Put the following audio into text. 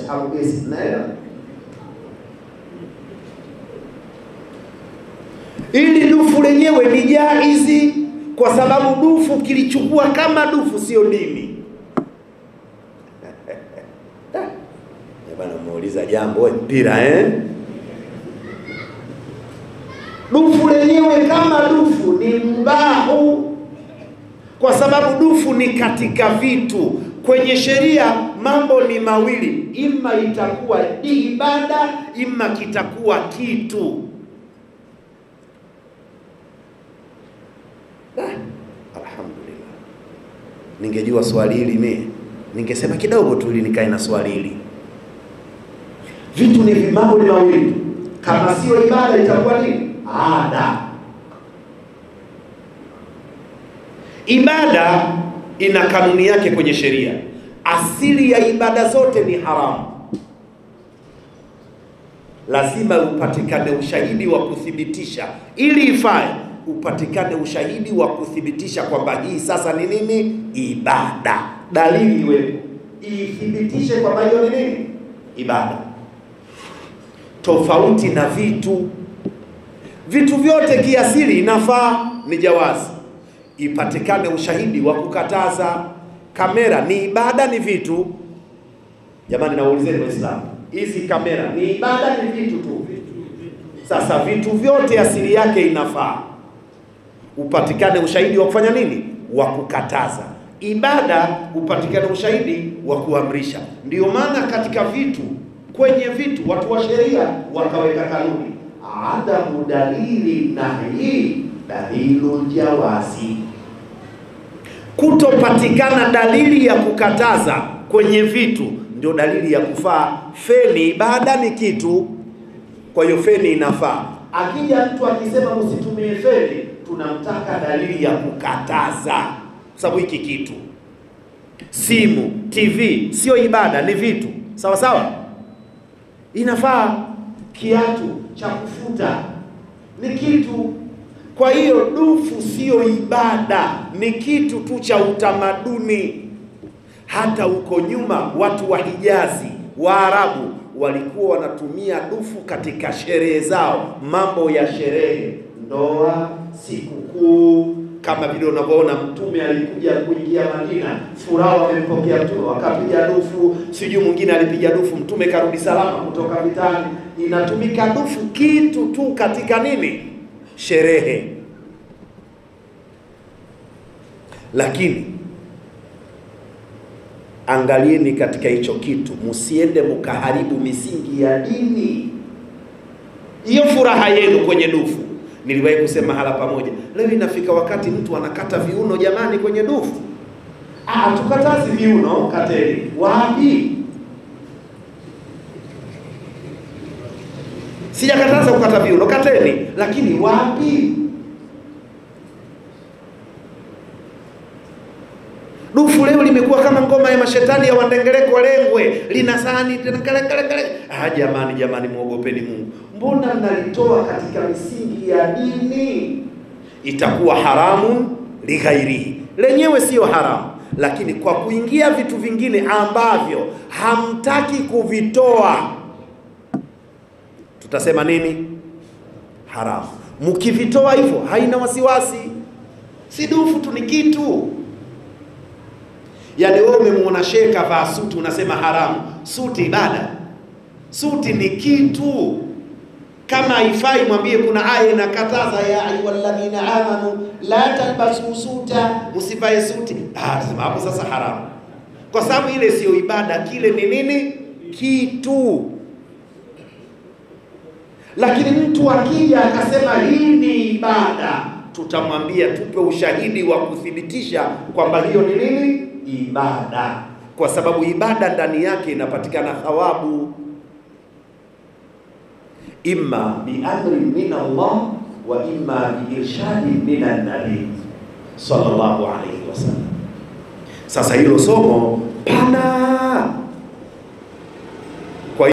ashabu besi, naelewa. Ili dufu lenyewe ni jaizi, kwa sababu dufu kilichukua kama dufu sio dini. Bwana muuliza jambo mpira Dufu lenyewe kama dufu ni mbahu, kwa sababu dufu ni katika vitu. Kwenye sheria mambo ni mawili, ima itakuwa ibada, ima kitakuwa kitu. Alhamdulillah. Ningejua swali hili mimi ningesema kidogo tu ili nikae na swali hili. Vitu ni mambo ni mawili. Kama sio ibada itakuwa nini? Ada. Ibada ina kanuni yake kwenye sheria. Asili ya ibada zote ni haramu. Lazima upatikane ushahidi wa kuthibitisha ili ifae. Upatikane ushahidi wa kuthibitisha kwamba hii sasa ni nini? Ibada. Dalili iwepo ithibitishe kwamba hiyo ni nini? Ibada. Tofauti na vitu. Vitu vyote kiasili inafaa, ni jawazi. Ipatikane ushahidi wa kukataza. Kamera ni ibada, ni vitu? Jamani naulizeni Waislamu, hizi kamera ni ibada, ni vitu tu? Sasa vitu vyote asili yake inafaa. Upatikane ushahidi wa kufanya nini? Wa kukataza. Ibada upatikane ushahidi wa kuamrisha. Ndio maana katika vitu, kwenye vitu watu wa sheria wakaweka kanuni, adamu dalili nahi dalilu jawazi. Kutopatikana dalili ya kukataza kwenye vitu ndio dalili ya kufaa. Feni ibada, ni kitu, kwa hiyo feni inafaa. Akija mtu akisema msitumie feni, tunamtaka dalili ya kukataza, kwa sababu hiki kitu. Simu, TV sio ibada, ni vitu. Sawa sawa? Inafaa. Kiatu cha kufuta ni kitu. Kwa hiyo dufu sio ibada, ni kitu tu cha utamaduni. Hata huko nyuma watu wa Hijazi, Waarabu walikuwa wanatumia dufu katika sherehe zao, mambo ya sherehe, ndoa, sikukuu. Kama vile unavyoona Mtume alikuja kuingia Madina, furaha wamempokea Mtume, wakapiga dufu. Sijui mwingine alipiga dufu, Mtume karudi salama kutoka vitani. Inatumika dufu kitu tu katika nini? Sherehe. Lakini angalieni katika hicho kitu, msiende mkaharibu misingi ya dini. Hiyo furaha yenu kwenye dufu. Niliwahi kusema hala pamoja, leo inafika wakati mtu anakata viuno jamani kwenye dufu. Tukatazi viuno, kateni. Wapi? Sijakataza kukata viuno, kateni. Lakini wapi? Dufu leo limekuwa kama ngoma ya mashetani ya wandengereko lengwe, linasani kale. Jamani muogopeni Mungu. Mbona mnalitoa katika misingi ya dini? Itakuwa haramu lighairihi. Lenyewe sio haramu, lakini kwa kuingia vitu vingine ambavyo hamtaki kuvitoa, tutasema nini? Haramu. Mkivitoa hivyo haina wasiwasi. Si dufu tu, ni kitu. Yaani wewe umemuona shehe kavaa suti unasema haramu. Suti ibada? Suti ni kitu. Kama haifai mwambie kuna aya inakataza, ya ayyuhalladhina amanu la talbasu suta, usivae suti. Tusema hapo sasa haramu. Kwa sababu ile sio ibada, kile ni nini? Kitu. Lakini mtu akija akasema hii ni ibada, tutamwambia tupe ushahidi wa kuthibitisha kwamba hiyo ni nini? Ibada. Kwa sababu ibada ndani yake inapatikana thawabu, imma bi amri min Allah wa imma bi irshadi min an-nabi sallallahu alayhi wasallam. Sasa hilo somo pana